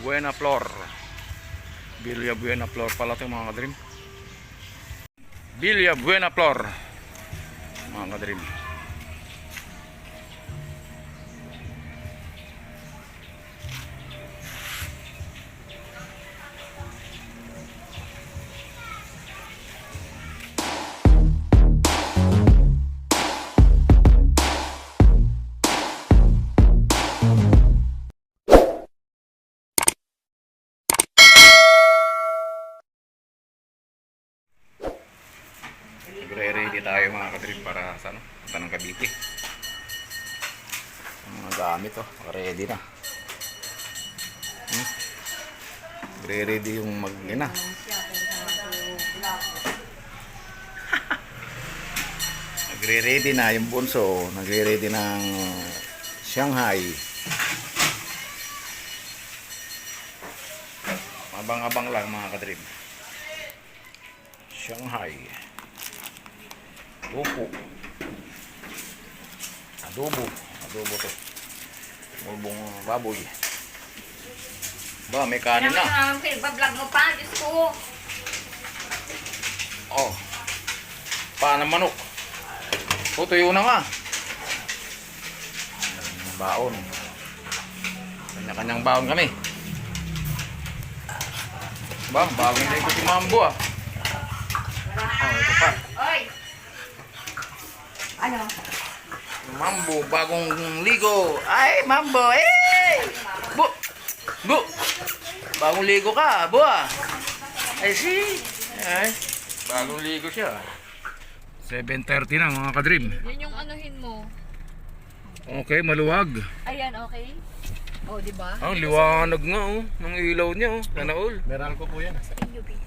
Buena Flor. Villa Buena Flor pala ito mga kadream. Villa Buena Flor mga kadream. Ready tayo mga kadream para sa ano, punta ng Cavite. Ang mga gamit ready na. Ready yung mag-ina. Nagre-ready na yung bunso, nagre-ready ng Shanghai. Abang-abang lang mga kadream. Shanghai. Upo. Adobo to. Mulbong baboy. Ba, may kanin na. Vlog mo pa, Diyos ko. Oh. Paano manok? Tutuyo na nga. Baon. Kanya-kanyang baon kami. Ba, bagong na ikot si Mambo Oh, ito pa. Oy! Ano? Mambo, bagong ligo. Ay, Mambo, Bu! Bagong ligo ka, bu Ay, see? Ay, bagong ligo siya. 7:30 na mga kadream. Yan yung anuhin mo. Okay, maluwag. Ayan, okay? Oh, di ba? Liwanag nga ng ilaw niya Sana all. Meral ko po yan. Sa inyo, babe.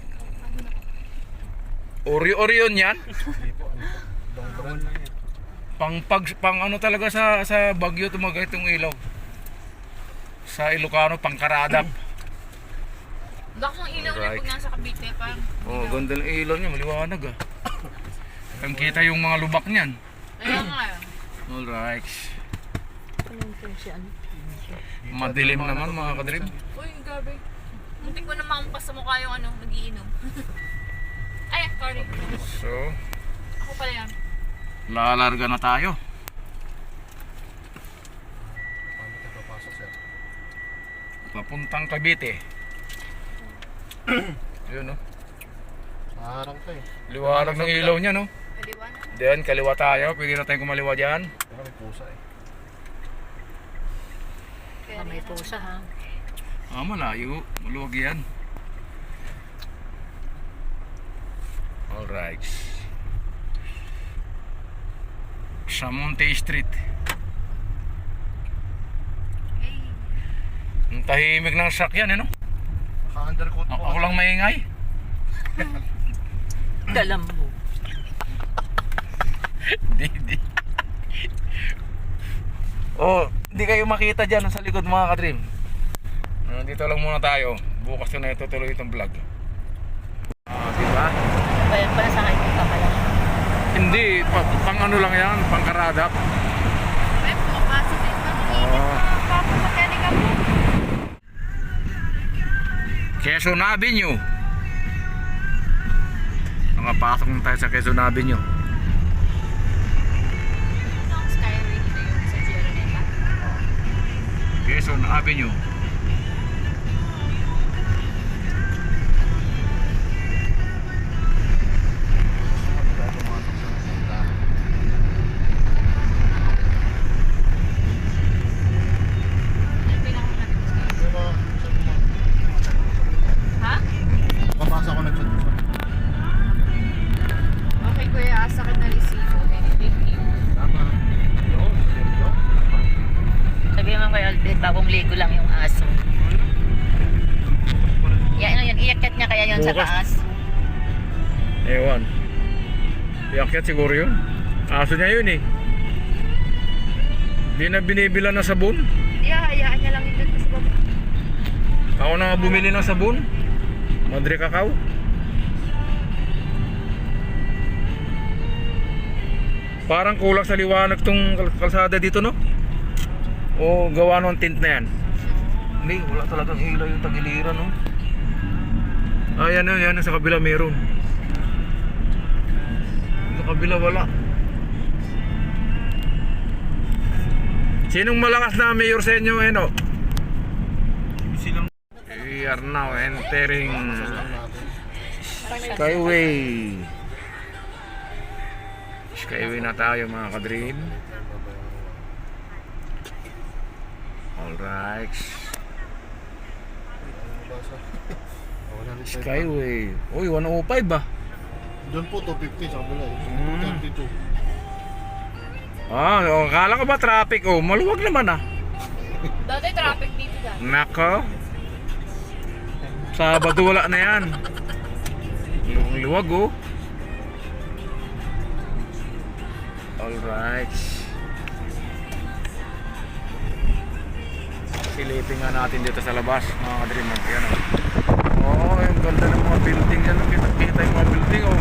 Ori-orion yan. Dongdron na yan. Pang ano talaga sa Baguio tumaga itong ilaw. Sa Ilocano pangkaradap. Lakas ng ilaw niya pag nasa Cavite pa. Ganda ng ilaw niya, maliwanag Ang kita yung mga lubak niyan. Ayan nga. Alright. Madilim naman mga kadream. Uy, gabi. Muntik ko na makampas sa mukha yung nagiinom. Ay, sorry. So, Ako pala yan. lalarga na tayo. Paano tayo papasok, sir? Papuntang Cavite. Yun Maharang to eh. Liwanag ng ilaw niya Kaliwa na. Then kaliwa tayo. Pwede na tayong kumaliwa dyan. Pero may pusa eh. May pusa ha. Malayo. Maluwag yan. Alright. Sa Monte Street. Hey. Ang tahimik ng sakyan Naka-undercoat po. Ako lang maingay. Dalam mo. Hindi. Hindi kayo makita dyan sa likod mga kadream. Dito lang muna tayo. Bukas na itutuloy itong vlog. Diba? Bayan pala sa akin ka pala. Hindi, pang ano lang yan, pang karadap. Ay, pumapasok din. Papapagkani ka mo. Quezon Avenue. Nakapasok na tayo sa Quezon Avenue. Ang Skyway na yun sa Sierra Nevada. Quezon Avenue. Ha? Papasok ko na dyan. Okay, kuya. Asa ka na resibo. Thank you. Tama. Sabi mo kay Albert, bagong ligo lang yung aso. Yan, iyakyat niya kaya yun sa Bukas. taas. Ewan. Iakyat siguro yun. Aso niya yun Di na binibila na sabon. Hayaan niya lang yun sa baba. Ako na nga bumili ng sabon. Madre Cacao. Parang kulang sa liwanag tong kalsada dito O gawa ng tint na yan. Hindi, wala talagang ilaw yung tagiliran, no? Ah, yan, sa kabila meron. Sa kabila wala. Sinong malakas na mayor sa inyo, no? We are now entering Skyway. Skyway na tayo mga kadrin. Alright. Skyway. Uy, 105 ba? Doon po 250 sa kabila eh. 232. Ah, akala ko ba traffic? Oh, maluwag naman ah. Dati traffic dito dyan. Nako. Sabado wala na yan. Luwag oh. Alright. Silipin nga natin dito sa labas mga kadream. Yan oh. Oh, yung ganda ng mga building yan. Kita yung mga building oh.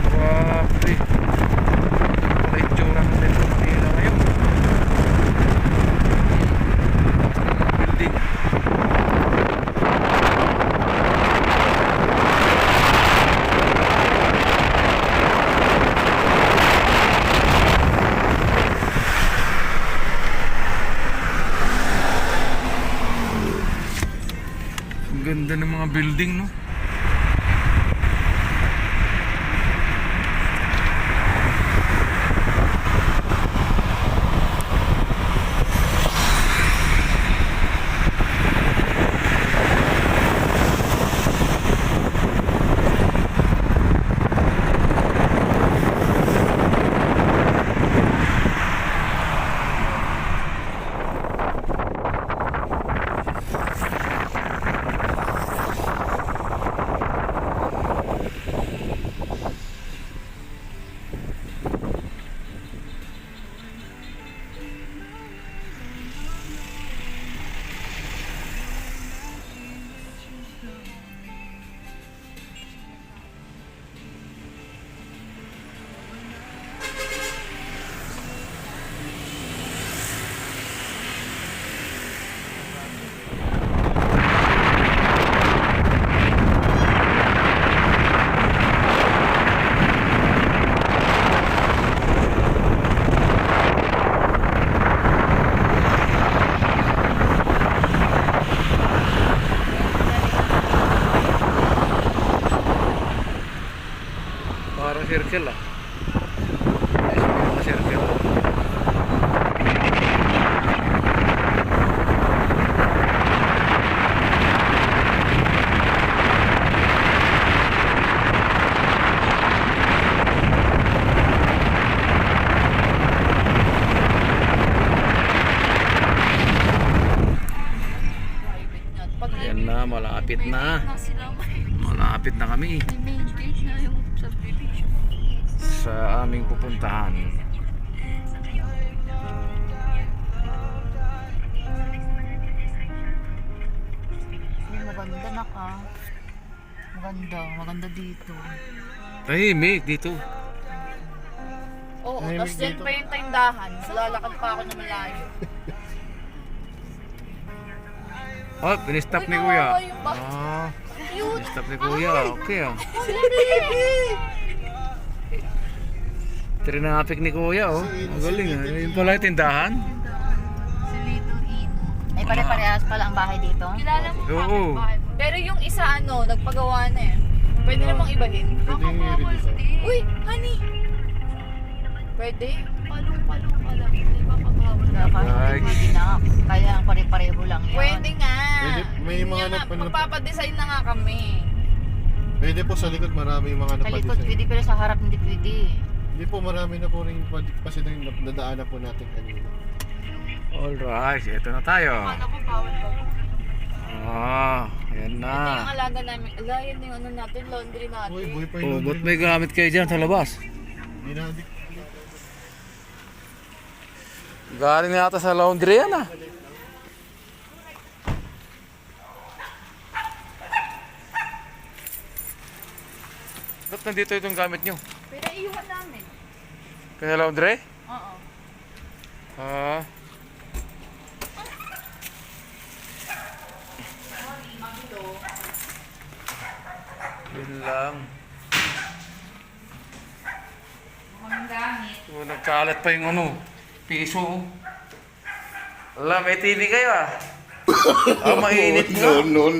Grabe. Wala yung tsura ng Metro Manila ngayon. Building. Ang ganda ng mga building, no? Parang circle ah. Parang circle. Ayan na, malapit na. Malapit na kami sa aming pupuntahan. Maganda na ka. Maganda dito. Tahimik dito. Oo, Ay, tapos dyan dito. pa yung tindahan. Lalakad pa ako na malayo. Oh, pinistop ni Uy, Kuya. nawawa yung bag. Ah, Cute! pinistop ni Kuya. Okay ah. Trinafik ni Kuya oh. Ang galing ah. Yung pala yung tindahan. Ay, pare-parehas pala ang bahay dito. Kilala mo Oo. bakit? Pero yung isa nagpagawa na eh. Pwede namang ibalin. Pwede yung i-redesign. Uy, honey! Pwede? Palong-palong ka lang. Hindi ba pabawal? Kahit hindi pwede na. Kaya ang pare-pareho lang yan. Pwede nga. Pwede, may Yun mga nga, magpapadesign na nga kami. Pwede po sa likod marami yung mga Sa likod napadesign. pwede pero sa harap hindi pwede. Hindi po marami na po rin kasi nadaanan po natin kanina. Alright, ito na tayo. Akala ko bawal ba? Ah, yan Ito na. yung alaga namin. Ala, yan yung natin, laundry natin. Uy, boy pa Oh, yung ba't may gamit kayo dyan sa labas? Hindi na adik. Galing na ata sa laundry yan ah. Ba't nandito itong gamit nyo? Pero iiwan namin. Kaya laundry? Oo. Ah. Yun lang. So, nagkalat pa yung ano, piso. Wala, may TV kayo ah. Mainit nga. No.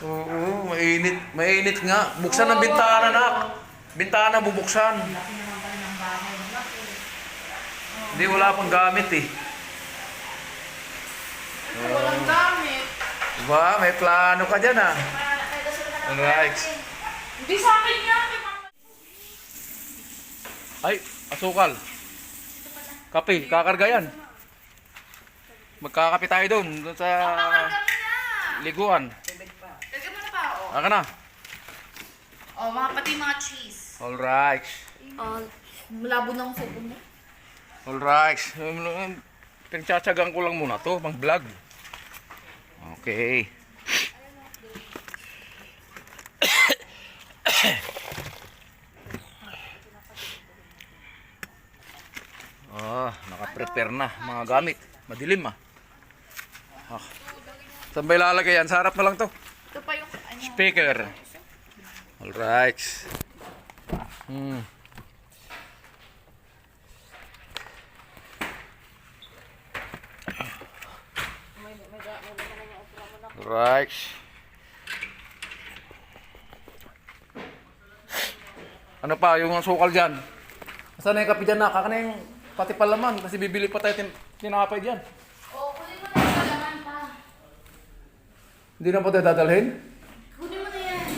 Oo, mainit. Mainit nga. Buksan ang bintana na. Bintana bubuksan. Hindi, wala pang gamit eh. Walang gamit. Diba? May plano ka dyan ah. Alright. Hindi sa akin yan. Ay, asukal. Kape, kakarga yan. Magkakape tayo doon sa liguan. Lagyan mo na pa, oh. Aka na. Oh, pati mga cheese. Alright. Malabo na ang cellphone mo. Alright. Pinagtsatsagan ko lang muna to, pang vlog. Okay. Naka-prepare na mga gamit. Madilim ah. Saan ba ilalagay yan? Sa harap na lang to. Ito pa yung ano. Speaker. Alright. Alright. Ano pa yung sukal dyan? Saan na yung kape dyan na? Kaka na yung pati palaman kasi bibili pa tayo tinapay dyan. Oh, kunin mo na yung salaman pa. Hindi na pa tayo dadalhin? Kunin mo na yan.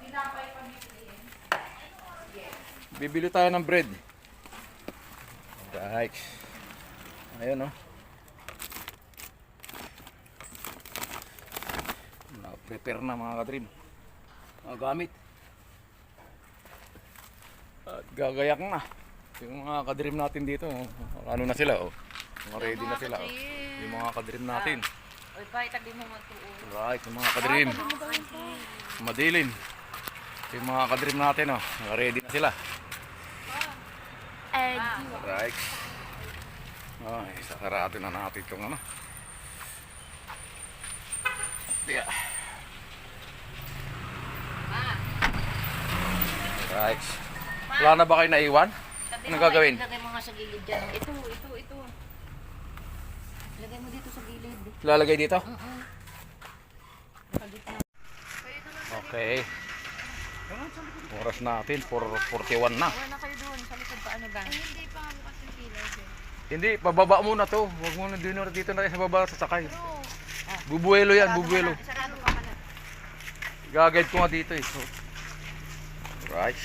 Tinapay pa bibili. Bibili tayo ng bread. Right. Ayun oh. Prepare na mga kadream. Mga gamit. At gagayak na. Yung mga kadream natin dito, ano na sila oh. Mga ready na sila oh. Yung mga kadream natin. Uy, pa, itabi mo matuon. Right, yung mga kadream. Madilim. Yung mga kadream natin oh. Mga ready na sila. Right. Ay, sakarado na natin itong ano. Yeah. Right. Wala na ba kayo naiwan? Anong gagawin? Lagay mo nga sa gilid dyan. Ito. Lagay mo dito sa gilid. Lalagay dito? Okay. Oras natin, 4:41 na. Wala na kayo doon. Sa likod pa ano ba? Hindi pa bukas yung pila. Hindi, pababa muna to. Huwag muna dito na tayo sa baba sasakay. Bubuelo yan, bubuelo. Sarado pa pala. Gagayad ko nga dito eh. So, right.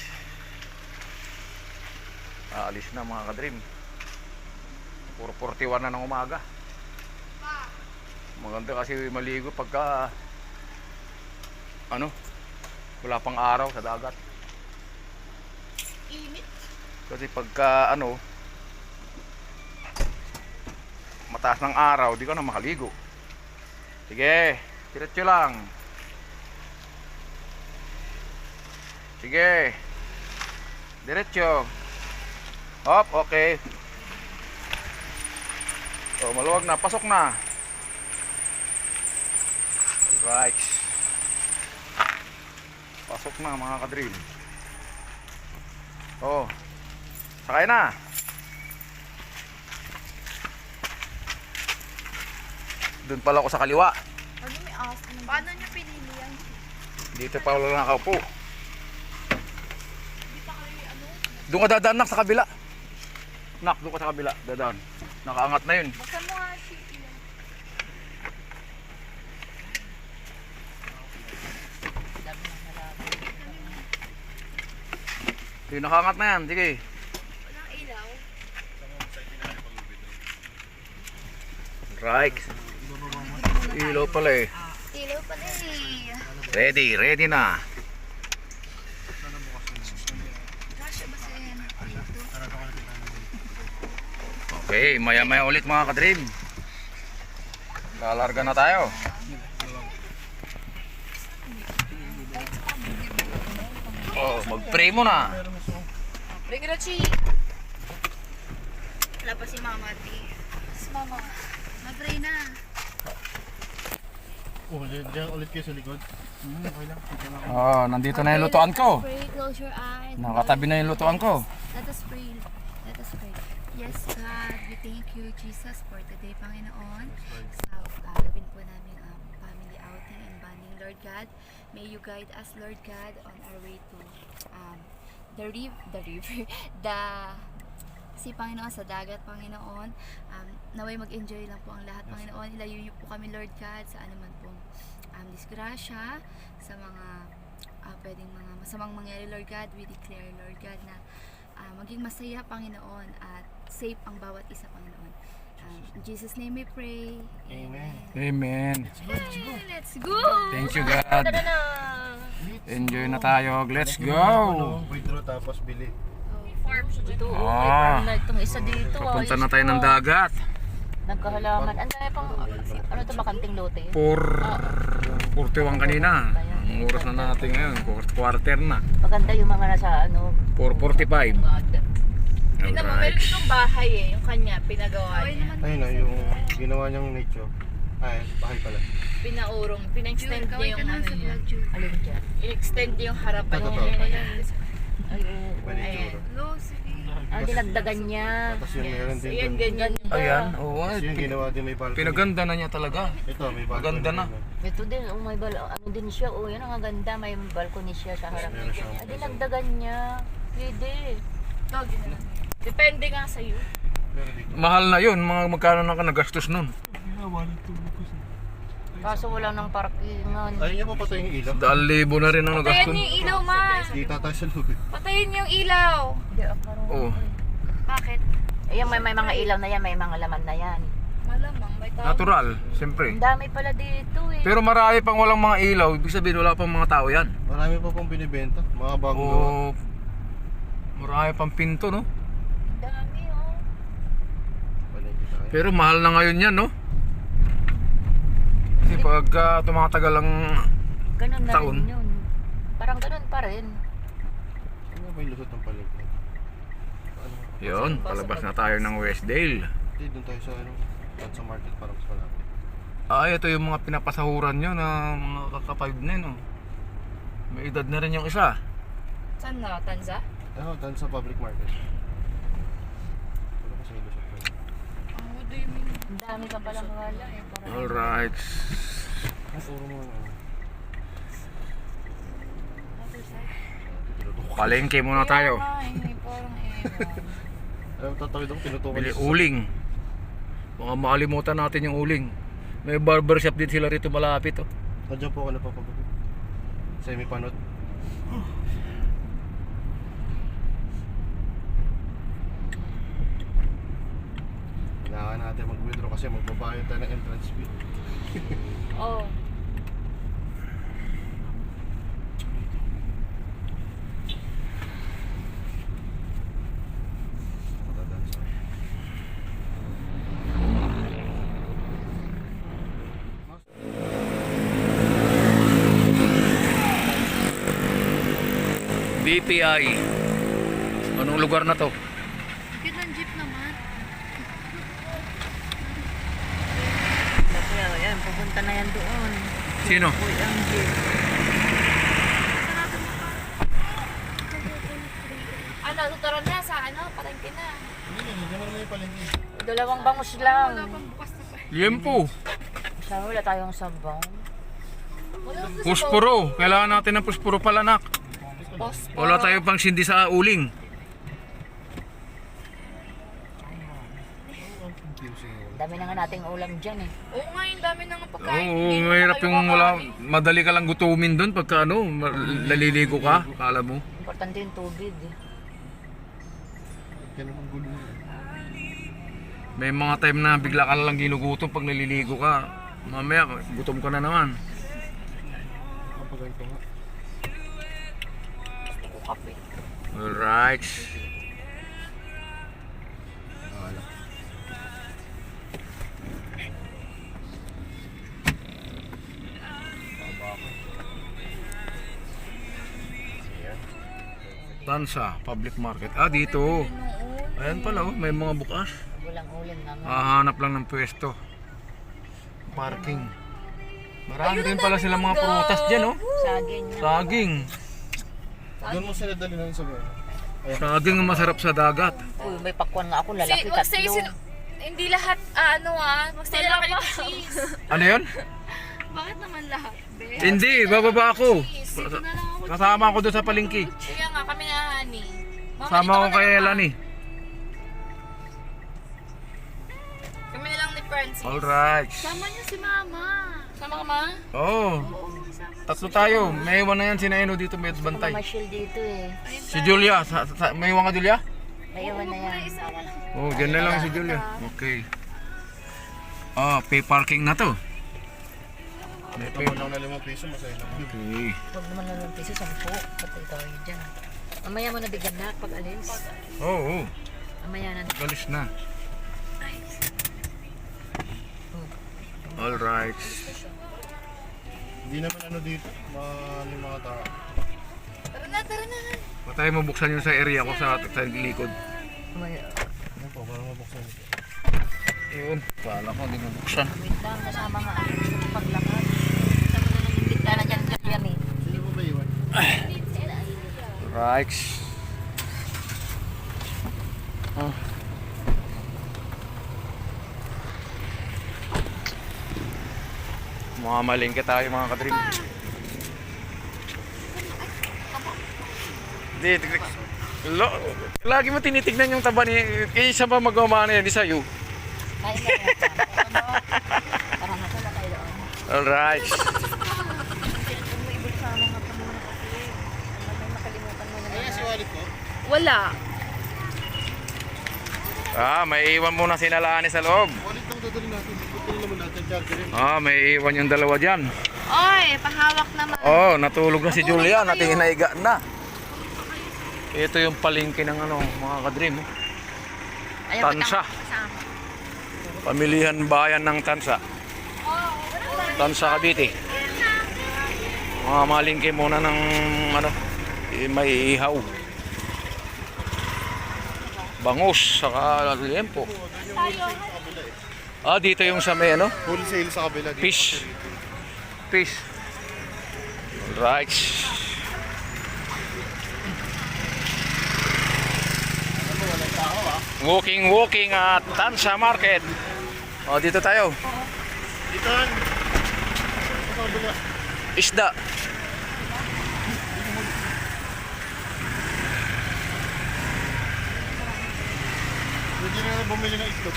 Aalis na mga kadream. 4:41 na ng umaga. Maganda kasi maligo pagka ano, wala pang araw sa dagat. Init. Kasi pagka ano, mataas ng araw, di ka na makaligo. Sige, diretso lang. Sige. Diretso. Hop, okay. So, maluwag na, pasok na. Right. Pasok na mga kadream. Oh. Sakay na. Doon pala ako sa kaliwa. Ano may ask? Paano nyo pinili yan? Dito pa wala nakaupo. Doon ka dadaan nak sa kabila. Nak, doon ka sa kabila. Dadaan. Nakaangat na yun. Buksan mo nga si Ian. Yung nakaangat na yan. Sige. Walang ilaw. Right. Ilaw pala eh. Ilaw pala eh. Ready na. Kasya ba siya yan? Okay, maya-maya ulit mga kadream. Lalarga na tayo. Oh, mag-pray muna. Bring it a chi. Wala pa si Mama T. Si Mama, mag-pray na. Oh, diyan ulit kayo sa likod. Okay lang. Okay lang. Oh, nandito na yung lutuan ko. Pray, close your eyes. Nakatabi na yung lutuan ko. Let us pray. Let us pray. Yes, God, we thank you, Jesus, for today, Panginoon. Sa gagawin po namin ang family outing and bonding, Lord God. May you guide us, Lord God, on our way to the river, si Panginoon sa dagat, Panginoon. Naway mag-enjoy lang po ang lahat, Panginoon. Ilayo niyo po kami, Lord God, sa anuman pong disgrasya, sa mga pwedeng mga masamang mangyari, Lord God. We declare, Lord God, na maging masaya, Panginoon, at safe ang bawat isa, Panginoon. In Jesus' name we pray. Amen. Amen. Let's go! Thank you, God. Enjoy na tayo. Let's go. Withdraw tapos bili. Dito, Ah. may itong isa dito. Papunta na tayo ng dagat. Nagkahalaman. Ang dami pang, ano to ba, kanting lote? 41 kanina. Ang oras na natin ngayon, quarter na. Maganda yung mga nasa, ano, 4:45. Tingnan mo, meron itong bahay eh. Yung kanya, pinagawa niya. Ayun na, yung ginawa niyang nicho. Ay, bahay pala. Pinaurong, pina-extend niya yung ano niya. alin dyan. In-extend niya yung harapan Ito, niya. ito. Ayan. Ay, oo. Iba na yung tsura. Hello, sige. Dinagdagan niya. Tapos yung meron din Ayan, dun. ganyan yung Ayan, oo. Kasi yung ginawa din may balcony. Pinaganda na niya talaga. Ito, may balcony. Maganda na. din. Ito din, may ano din siya. Oh, yan ang ganda. May balcony siya sa harap. Meron siyang- Ay, dinagdagan niya. Pwede. Depende nga sa'yo. Meron dito. Mahal na yun, mga magkano na ka nagastos nun. Kaso wala nang parkingan. Ayaw niya pa patayin yung ilaw. 2,000 na rin ang Patayin nagastos. niyo yung ilaw, ma. Kita tayo sa lubid. Patayin niyo yung ilaw. Hindi ako marunong. Oo. Bakit? Ayan, may mga ilaw na yan, may mga laman na yan. Malamang, may tao. Natural, siyempre. Ang dami pala dito eh. Pero marami pang walang mga ilaw, ibig sabihin wala pang mga tao yan. Marami pa pong binibenta. Mga bagong gawa. Oo. Marami pang pinto, no? Dami oh. Palengke tayo. Pero mahal na ngayon yan, no? Kasi pagka tumatagal ang Ganun na Taon. rin yun. Parang ganun pa rin. Ano ba yung lusot ng palengke? Ano? yun, palabas na tayo ng Westdale. Hindi, doon tayo sa ano. Doon sa market para mas malapit. Ito yung mga pinapasahuran nyo na mga kaka-5 na yun, oh. May edad na rin yung isa. Saan na? Tanza? Ano, doon sa public market. Wala kasi yung lusot na yun. What do you mean? Ang dami ka palang wala eh. Parang Alright. Puro mo ano. Palengke muna tayo. Ay, parang ewan. Ayaw, tatawid ako, tinutukan. Bili uling. Baka makalimutan natin yung uling. May barbershop din sila rito malapit, oh. Nandiyan po ako napapagod. Semi-panot. Kailangan natin mag-withdraw kasi magbabayad tayo ng entrance fee. Oh. Matadansa. BPI. Anong lugar na to? Cute ng jeep naman. kaya yan, pupunta na yan doon. Sino? Uy, ang jeep. Ano, tuturan na sa ano, palengke na. Hindi naman may palengke. Dalawang bangus lang. Liempo. Sabi wala tayong sabaw. Puspuro. Kailangan natin ng puspuro pala, nak. Wala tayo pang sindi sa uling. Dami na nga nating ulam dyan eh. Oo nga, yung dami nang pagkain. Oo, Hindi na mahirap kayo yung wala. kakain. Madali ka lang gutumin doon pagka ano, laliligo ka. Kala mo. Importante yung tubig eh. Kaya naman gulo. May mga time na bigla ka lang ginugutom pag naliligo ka. Mamaya, gutom ka na naman. Kapag ito nga. Kape. Alright. Tansa, public market. Dito. Ayan pala, oh, may mga bukas. Walang ulam na nga. Hahanap lang ng pwesto. Parking. Marami rin pala silang mga prutas dyan, oh. Saging na. Saging. Doon mo sila dali na sa buhay. Saging ang masarap sa dagat. Uy, may pakwan nga ako, lalaki Magstay tatlo. hindi lahat, magstay na lang kayo cheese. Ano yun? Bakit naman lahat, be? Hindi, bababa ako. Dito na lang ako. Kasama ako doon sa palengke. Kaya nga, kami na honey. Sama ko kay Elani. Kami na lang ni Francis. Alright. Sama niyo si mama. Sama ka ma? Oh, tatlo tayo. May iwan na yan si Naino dito, may bantay. Mamasyal dito eh. Si Julia, may iwan ka Julia? Naiwan na yan. Oh, dyan na lang si Julia. Okay. Pay parking na to. May pay. Ito mo lang na 5 piso, masaya na. Okay. Huwag naman lang ng piso, 10. Patay tayo dyan. Mamaya mo na bigyan na pag alis. Oo, Mamaya na. galis na. Alright. Hindi naman ano dito, mga tao. Tara na, tara na. Patay mo buksan yun sa area ko sa likod. Mamaya. Ano po, para mabuksan ito. Yun, pala ko hindi mo buksan. Wait lang, kasama nga ako sa paglakad. Kasama na ng imbit na dyan yan eh. Sino po ba iwan? Right. Mamalingke tayo mga kadrim. Di, lagi mo tinitignan yung taba ni isa pa magawa na yan, di sa'yo. Kain na yan. Para nakala tayo doon. Alright. Kung may ibig sa mga pamuna kasi. May makalimutan mo na. Ayan si wallet ko. Wala. May iwan muna si Nalani sa loob. Wallet lang dadali natin. Dali naman natin, charger rin. May iwan yung dalawa dyan. Oy, pahawak naman. Natulog na si Julia, nating hinaiga na. Ito yung palengke ng mga kadrim. Tansa. Pamilihan bayan ng Tansa. Tansa, Cavite. Mga malingke muna ng may ihaw. Bangus, saka liempo. Dito yung sa may Wholesale sa kabila dito. fish. Fish. Alright. Walking at Tansa Market. Dito tayo. Dito yan. Sa kabila. Isda. Pwede na bumili ng isda.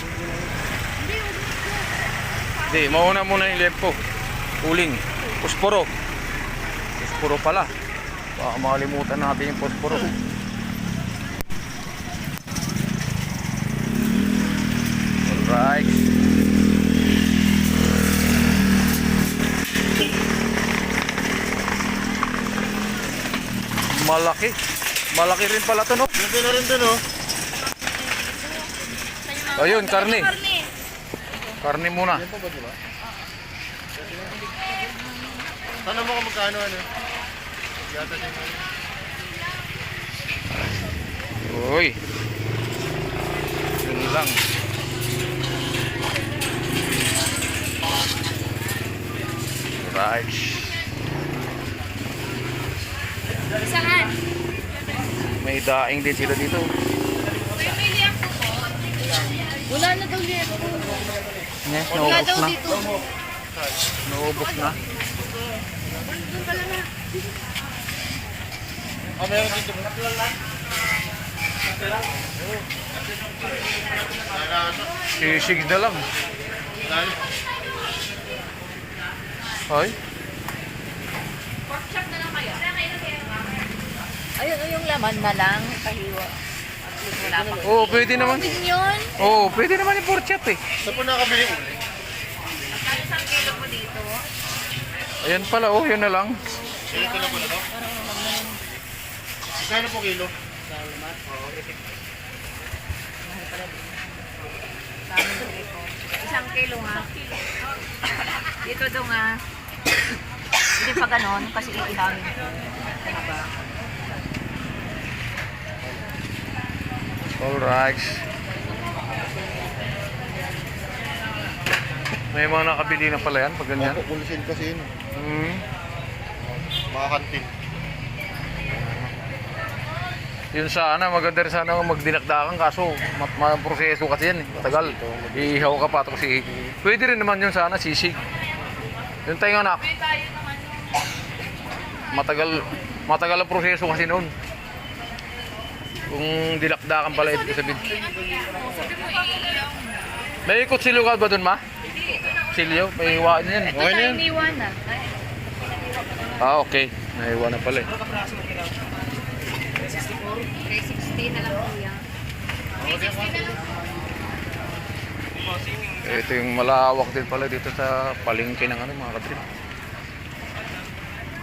Hindi, mauna muna yung lempo. Uling. Pusporo. Pusporo pala. Baka makalimutan natin yung pusporo. Alright. Malaki. Malaki rin pala to, no? Ganda na rin dun, oh. Ayun, karne. Karne muna. Yan po ba, diba? Tanong mo kung magkano, Yata din. Uy. Yun lang. Right. Saan? May daing din sila dito. May liyak po. Wala na daw liyak po. Yes, Wala naubos daw na. dito. Naubos na. Meron dito. Sisig na lang. Ay. Pork chop na lang kayo. Ayun, yung laman na lang. Pahiwa. Wala pa. Oo, pwede naman. Din yun. Oo, pwede naman yung pork chop eh. Saan po nakabili ulit? Ano isang kilo po dito? Ayan pala, yun na lang. Kilo ko na po na to? Kano po kilo? Isang kilo nga. Dito daw nga. Hindi pa ganon kasi iihangin ko. Diba? Alright. May mga nakabili na pala yan pag ganyan. Opo, kulisin kasi yun. Hmm. Mga kantin. Yun sana, maganda rin sana magdinakdakan kaso proseso kasi yan eh. Matagal. Iihaw ka pa tapos pwede rin naman yun sana sisig. Yun tayo anak. Matagal ang proseso kasi noon. Kung dinakdakan pala ibig sabihin. May kutsilyo ka ba dun ma? Kutsilyo? May iwaan yan. Okay na yan. Iniwan na. Ah, okay. Naiwan na pala eh. 360 na lang kuya. Ito yung malawak din pala dito sa palengke ng ano mga kadrip.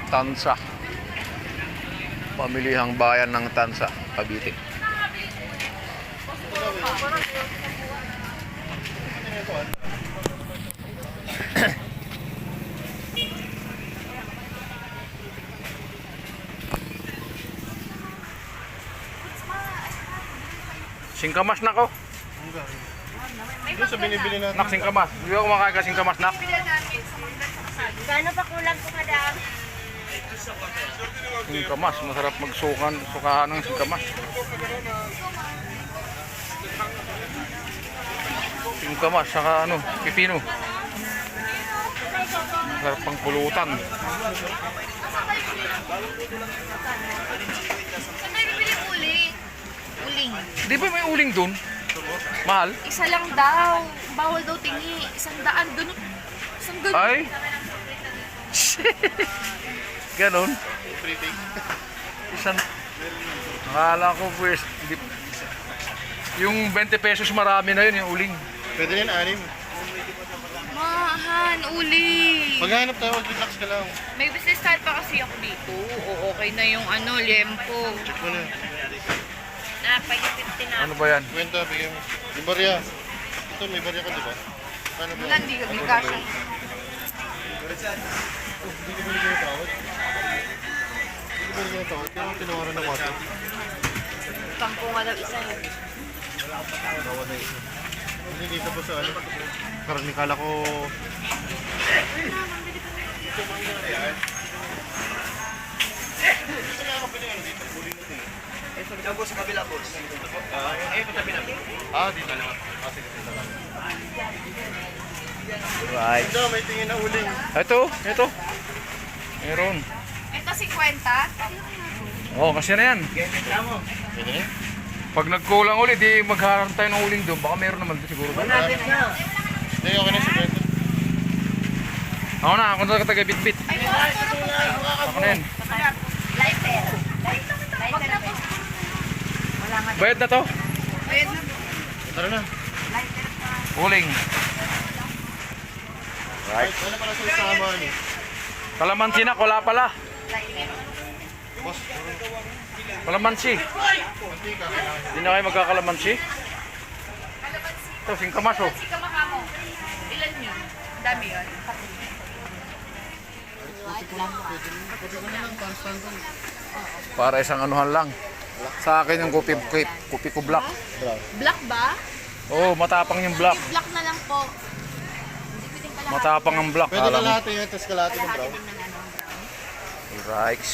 Tansa. Pamilihang bayan ng Tansa, Cavite. Singkamas na ko. Doon sa binibili natin. Nak, singkamas. Hindi ako kumakain ka singkamas, nak. Gaano pa kulang po madam? Singkamas, masarap sukahan ng singkamas. Singkamas, saka ano, pipino. Masarap pang pulutan. Saan tayo bibili uling? Uling. Di ba may uling dun? Mahal? Isa lang daw. Bawal daw tingi. 100 dun. 100 dun. Ay! Ganon. Free take. Isang... Akala ko pues... Yung 20 pesos marami na yun, yung uling. Pwede rin 6. Mahan, uling. Maghanap tayo, relax ka lang. May business card pa kasi ako dito. O okay na yung ano, liempo. Check mo na. Pwede 50 na. Ano ba yan? Kwenta, bigyan mo. Yung barya. Ito, may barya ka, di ba? Paano ba? Hindi kami kasha. Hindi ko binigyan yung tawad. Hindi ko binigyan yung tawad. Kaya ako tinawaran ng water. Pangko nga daw isa yun. Tawad na isa. Hindi dito pa sa ano. Karang kala ko... Ah, dito lang. Ah, sige, dito lang. Right. Ito, may tingin na uling. Ito. Meron. Ito 50. Oh, kasi na yan. Pwede na? Pag nagkulang ulit, di magharap tayo ng uling doon. Baka meron naman siguro. Hindi, okay na si Brenda. Ako na, ako na taga bitbit. Ako na yan. Lighter. Lighter. Wala nga. Bayad na to. Ayan na. Tara na. Uling. Right. Wala pala sa isama ni. Kalamansi na, wala pala. Boss, Kalamansi. mantika. Hindi na kayo magkakalamansi. Ito, singkamas oh. Si kamaka mo. Ilan yun? Dami yun. Para isang anuhan lang. Sa akin yung kopi ko black. Black ba? Oh, matapang yung black. Black na lang po. Matapang ang black. Pwede Alam mo. kalahati yan, tapos kalahati ng brown. Right.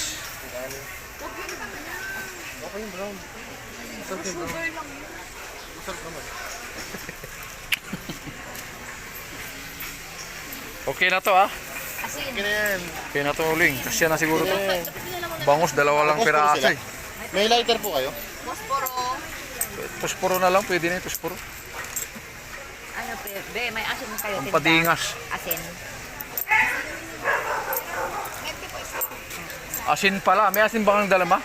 Okay yung brown. Masarap yung brown. Masarap naman. Okay na to ah. Okay na yan. Okay na to uling. Kasi na siguro to. Bangus, dalawa lang Posporo piraso sila. eh. May lighter po kayo? Posporo. Puspuro na lang, pwede na yung puspuro. Ano, be, may asin kayo. Ang padingas. Asin. Asin pala. May asin ba kang dala ma?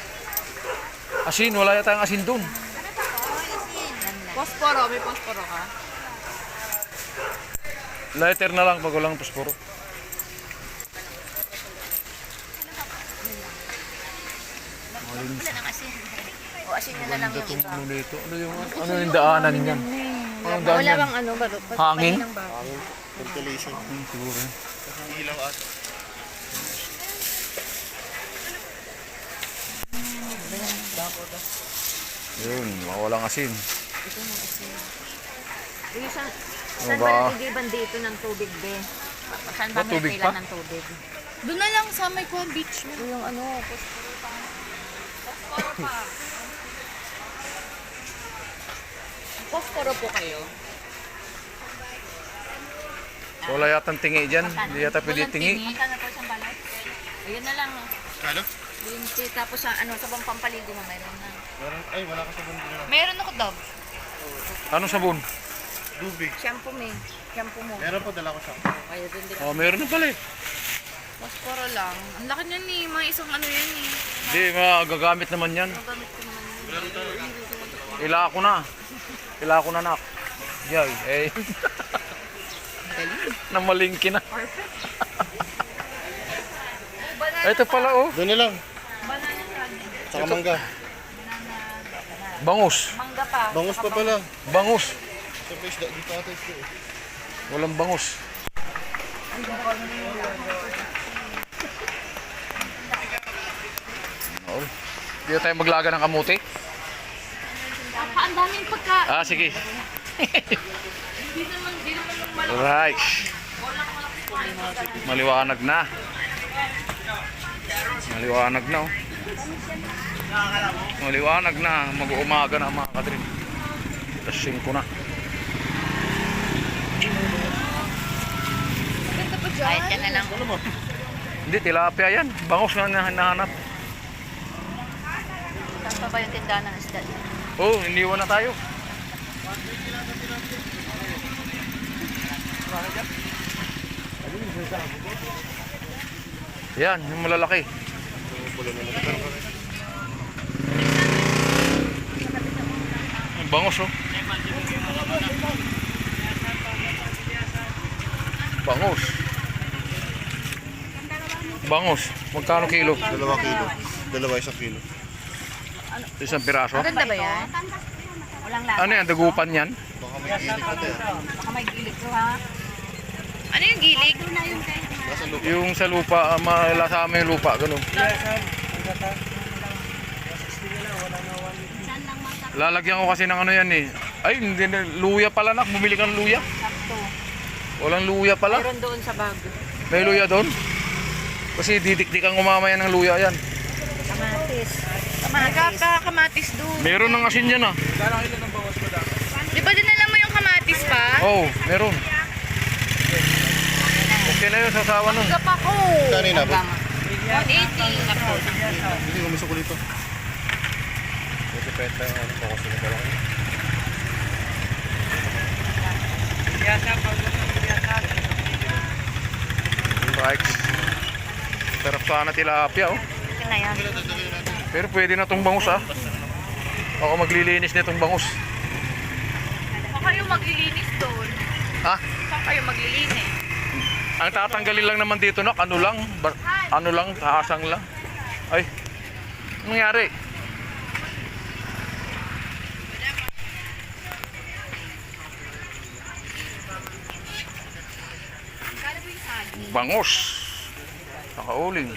Asin, wala yata yung asin dun. Posporo. May posporo ka? Lighter na lang pag walang puspuro. Wala ng asin. O asin nyo na lang yung iba. Ano dito? Ano yung daanan niyan? Anong daan Wala yan? bang ano ba? Hangin? Ventilation. Siguro. Ilaw at. Yun, walang asin. Yung isang, Saan Ba? ba natigiban dito ng tubig, be? Saan ba Ba, tubig may pa? ng tubig? Doon na lang sa may Kuan Beach. Yung ano, Posporo po kayo. Wala yatang tingi dyan. Hindi yata pwede tingi. magkano po isang balot? Ayun na lang. Ano? 20, tapos sa ano, sa bang pampaligo mo, mayroon na. Ay, wala ka sa bundin na. Meron ako Dove. Anong sabon? Dubig. Shampoo mo eh. Shampoo mo. Meron po, dala ko siya. Kaya doon din. Oh, meron na pala eh. Posporo lang. Ang laki niyan eh. Mga isang ano yan eh. Hindi, magagamit naman yan. Magamit ko naman yun. Ila ko na. Ila ko na nak. Yay, eh. Namalingki na. Ito pala oh. Doon na lang. Tsaka mangga. Bangus. Mangga pa. Bangus pa pala. Bangus. Sa place, dito ata ito eh. Walang bangus. Oh. Dito tayo maglaga ng kamuti. Ang daming pagkain. Ah, sige. Di naman yung malaki. Alright. Maliwanag na. Maliwanag na oh. Maliwanag na. Mag-uumaga na mga kadrin. Alas 5 na. Maganda pa dyan. Kahit ka na lang. Hindi, tilapia yan. Bangus na nahanap. Saan pa ba yung tindahan ng isda? Oh, iniwan na tayo. Yan, yung malalaki. Ang bangus oh. Bangus. Bangus. Magkano kilo? 2 kilo. 2 kilo. Isang piraso? Maganda ba yan? Walang lasa. Ano yan? Dagupan yan? Baka may gilid pa tayo. Baka may gilid ko ha. Ano yung gilig? Nasa lupa. Yung sa lupa, malasama yung lupa, gano'n. Lalagyan ko kasi ng ano yan eh. Ay, hindi na, luya pala nak. Bumili ka ng luya. Sakto. Walang luya pala. Meron doon sa bag. May luya doon. Kasi didikdikan umamaya ng luya yan. Kamatis. Nagkakamatis doon. Meron ng asin yan ah. Di ba dinala mo yung kamatis pa? Oo, meron. Okay na yun, sasawa nun. Gapa ko. Kanina po. 180. Hindi ko misa ko dito. Kasi pwede tayo ano po kasi nagkala ko. Right. Sarap sana tilapia oh. Ito na yan. Pero pwede na tong bangus ah. Ako maglilinis nitong bangus. Saan kayo maglilinis doon? Ha? Saan kayo maglilinis? Ang tatanggalin lang naman dito nak, ano lang, ano lang, hasang lang. Ay, anong nangyari? Bangus. Nakauling.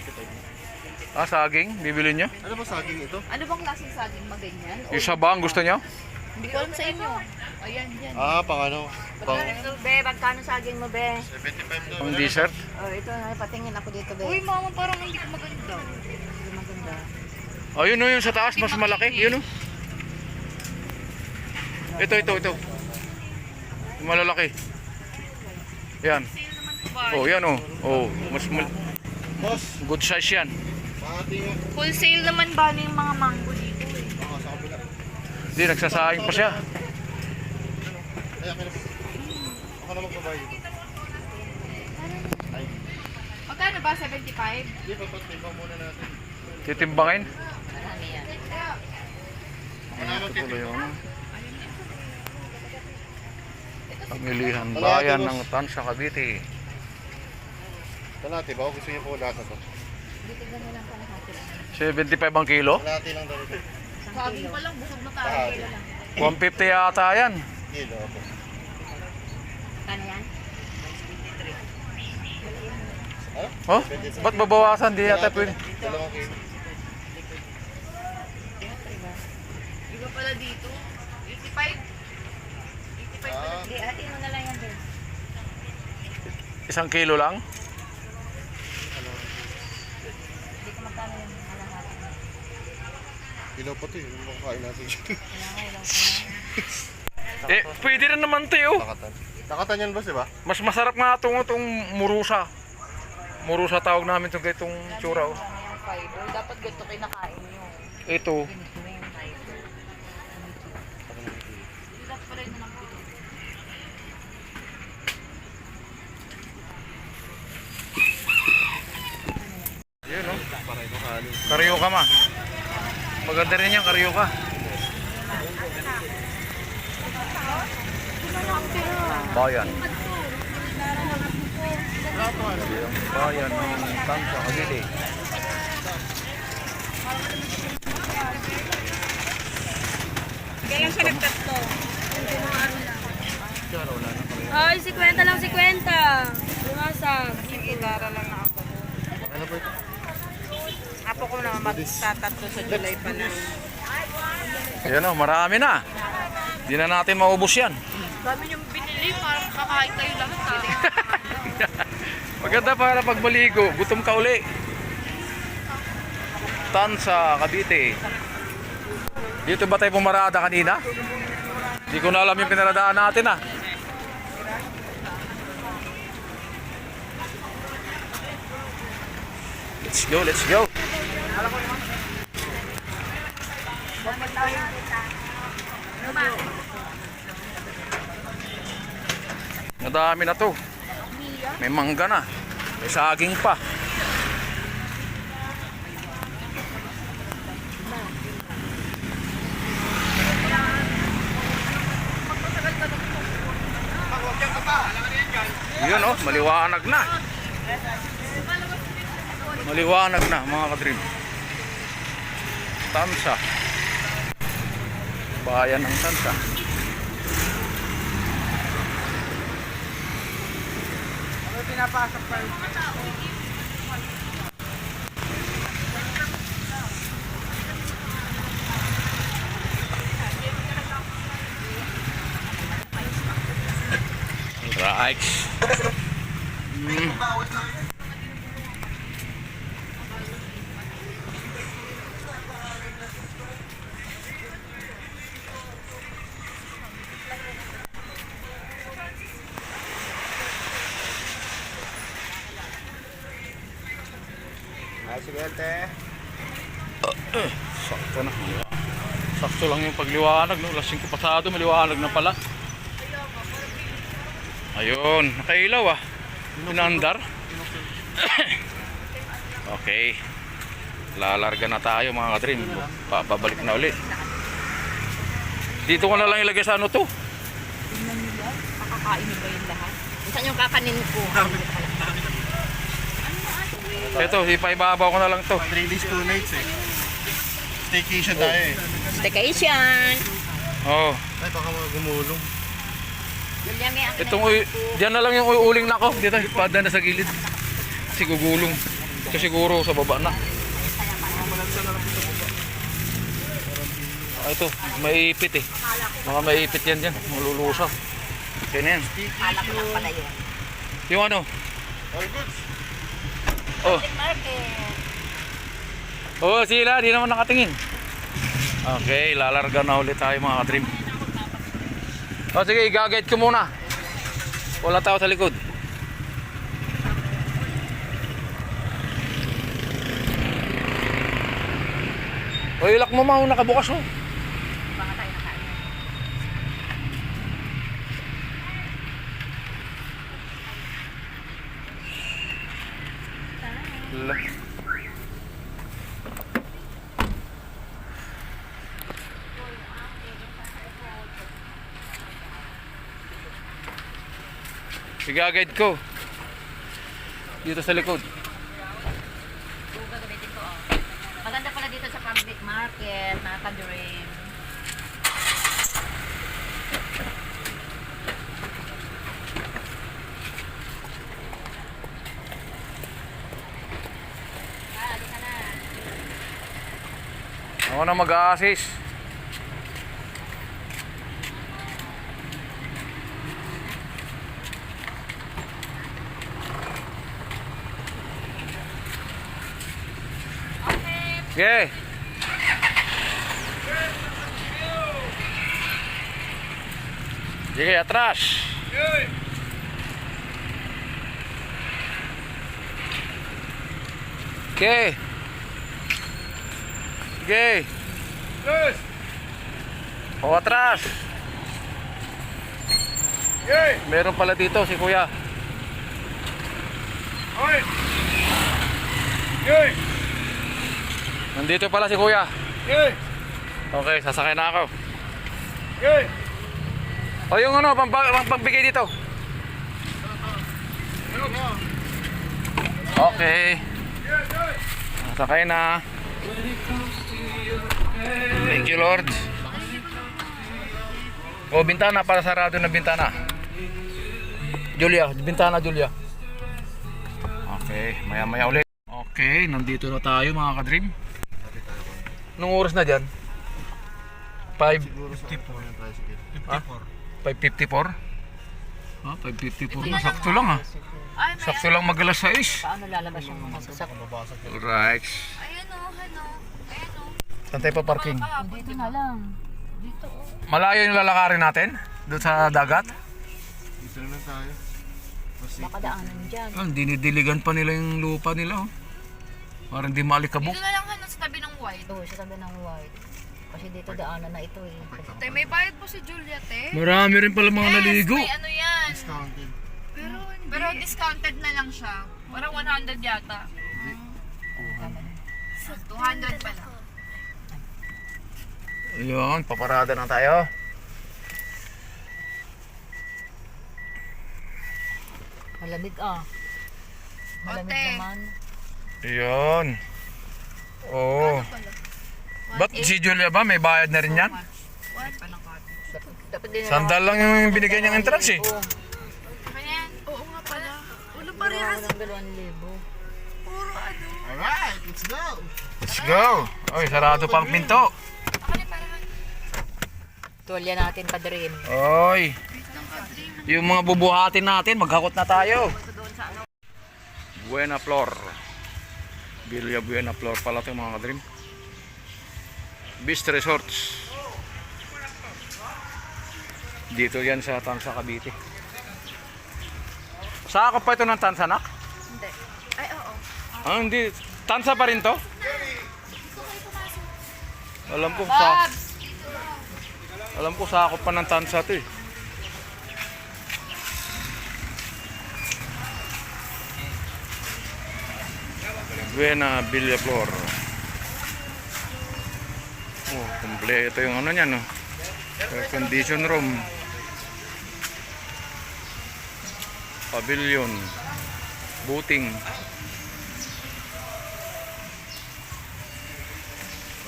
Ah, saging, bibili niyo? Ano ba saging ito? Ano bang klaseng saging? Maganyan? Yung sabang gusto niyo? Hindi ko alam sa inyo. Ayan, yan. Ah, pang ano? Pang Ito, be, magkano saging mo, be? 75 daw. Ang dessert? Oh, ito na, patingin ako dito, be. Uy, mama, parang hindi ko maganda. Hindi maganda. Oh, yun oh, yung sa taas, mas malaki. Yun oh. Ito. Yung malalaki. Yan. Oh, yan oh. Oh, Boss, good size yan. pahati nga. Wholesale naman ba yung mga mango dito eh? Baka sa kabila. Hindi, nagsasaing pa siya. Ay, akin na po. Ako na magbabayad dito. Ay, Magkano ba? 75? hindi pa timbang muna natin. Titimbangin. Marami yan. Ito Tuloy yun. Pamilihan bayan ng Tansya, Cavite. Kalahati ba? O gusto niyo po lahat na to? 75 ang kilo. Kalahati lang daw ito. Saging pa lang, busog na tayo. Kalahati. 150 yata yan. Kilo ako. Kano yan? Ano? Oh, ba't babawasan? Di yata pwede. 2 kilo. Iba pala dito. 85? 85 pala. Ah, Hindi, atin mo na lang yan, be. 1 kilo lang? Hindi ko magkano yung halahati. Ilaw pa to eh. Ano makakain natin siya? Kailangan ilang ko. Pwede rin naman to oh. Takatan. Takatan yan, boss, di ba? Mas masarap nga itong murusa. Murusa tawag namin itong tsura oh. Yung fiber. Dapat ganito kinakain nyo. Ito. Ganito na yung fiber. Dapat pala yun na lang pili. Yun oh. Para ito kanin. Karyoka ma. Maganda rin yan, karyoka. Bayan. Bayan ng Tansa, Cavite. Kailan siya nagtatlo? Ay, 50 lang, 50. Lumasag. Nag-idara lang na ako. Ano ba ito? Apo ko na magtatatlo sa July pa lang. Ayan o, marami na. Hindi na natin maubos yan. Dami yung binili, parang kakain kayo lahat ha. Maganda para pag maligo, gutom ka uli. Tansa, Cavite. Dito ba tayo pumarada kanina? Hindi ko na alam yung pinaradaan natin ah. Let's go, let's go. Madami na to. May mangga na. May saging pa. Yun oh, maliwanag na. Maliwanag na mga kadream. Tansa. Bayan ng Tansa. Right. Ay, sige, ate. Sakto na. Sakto lang yung pagliwanag, no? 5 pasado, maliwanag na pala. Ayun, nakailaw ah. Inandar. Okay. Lalarga na tayo mga kadream. Babalik na ulit. Dito ko na lang ilagay sa ano to. Makakain nyo ba yung lahat? Saan yung kakanin ko? Ito, ipaibabaw ko na lang to. 3 days, 2 nights eh. Staycation tayo eh. Staycation! Oh. Ay, baka mga gumulong. William, may akin Itong diyan na lang yung uling na ko. Dito, ipada na sa gilid. Kasi gugulong. Ito siguro sa baba na. Ah, ito, maipit eh. Baka maipit yan dyan. Malulusaw. Kaya na yan. Alam ko lang pala yun. Yung ano? All goods. Oh. Market! Oh, sila. Di naman nakatingin. Okay, lalarga na ulit tayo mga ka-dream. O sige, i-guide ko muna. Wala tao sa likod. O ilak mo mga nakabukas oh. Baka tayo nakain. I-guide ko. Dito sa likod. Ito gagamitin ko. Oh. Maganda pala dito sa public market, mga ka-dream. Dito na. Ako na mag-a-assist. Sige. Sige, atras. Sige. Sige. O, atras. Meron pala dito si Kuya. Nandito pala si Kuya. Okay, sasakay na ako. O yung ano, pagbigay dito. Okay. Sasakay na. Thank you, Lord. O, bintana, para sarado na bintana. Julia, bintana Julia. Okay, maya-maya ulit. Okay, nandito na tayo mga ka-dream. Nung oras na dyan? 5:54. Ha? 5:54? Ha? 5:54 na, sakto lang ha. Sakto lang mag-alas 6. Paano lalabas yung mga sasakyan? Alright. Ayan o, ano. Ayan o. Saan tayo pa parking? Dito na lang. Dito oh. Malayo yung lalakarin natin? Doon sa dagat? Dito na lang tayo. Baka daanan dyan. Ah, dinidiligan pa nila yung lupa nila oh. Parang di maalikabok. Dito na lang ano sa tabi ng white. Oo, sa tabi ng white. Kasi dito daanan na ito eh. Te, may bayad po si Julia, te. Marami rin pala mga naligo. May ano yan. Discounted. Pero discounted na lang siya. Parang 100 yata. 200 pala. Ayun, paparada na tayo. Malamig ah. Malamig Ote. naman. Ayun. Oo. Ba't si Julia ba? May bayad na rin yan? Dapat din Sandal lang yung binigay niyang entrance eh. Oo. Ayan. Oo nga pala. Ulo Pero ako ng 2,000. Alright, let's go! Let's go. Oy, sarado pang pinto. Tuwalya natin ka-dream. Oy. Yung mga bubuhatin natin, maghakot na tayo. Buena Flor. Villa Buena Flor pala ito mga ka-dream. Beach Resorts. Dito yan sa Tansa, Cavite. Sakop pa ito ng Tansanak? Hindi. Ay, oo. Ah, hindi. Tansa pa rin to? Alam ko sakop pa ng Tansa to eh. Buena Villa Flor. Oh, kompleto yung ano niyan, no? Air condition room. Pavilion. Booting.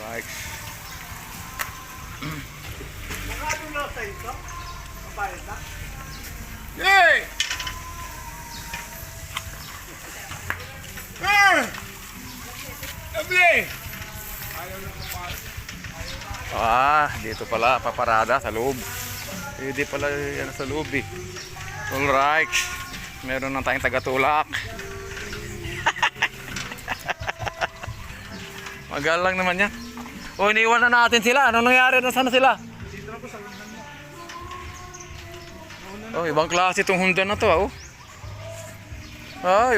Right. Yay! Dito pala paparada sa loob. Hindi pala yan sa loob eh. Alright. Meron na tayong tagatulak. Magal lang naman yan. O, iniwan na natin sila. Ano nangyari? Nasaan na sila? Oh, ibang klase itong Honda na to, oh. Ay,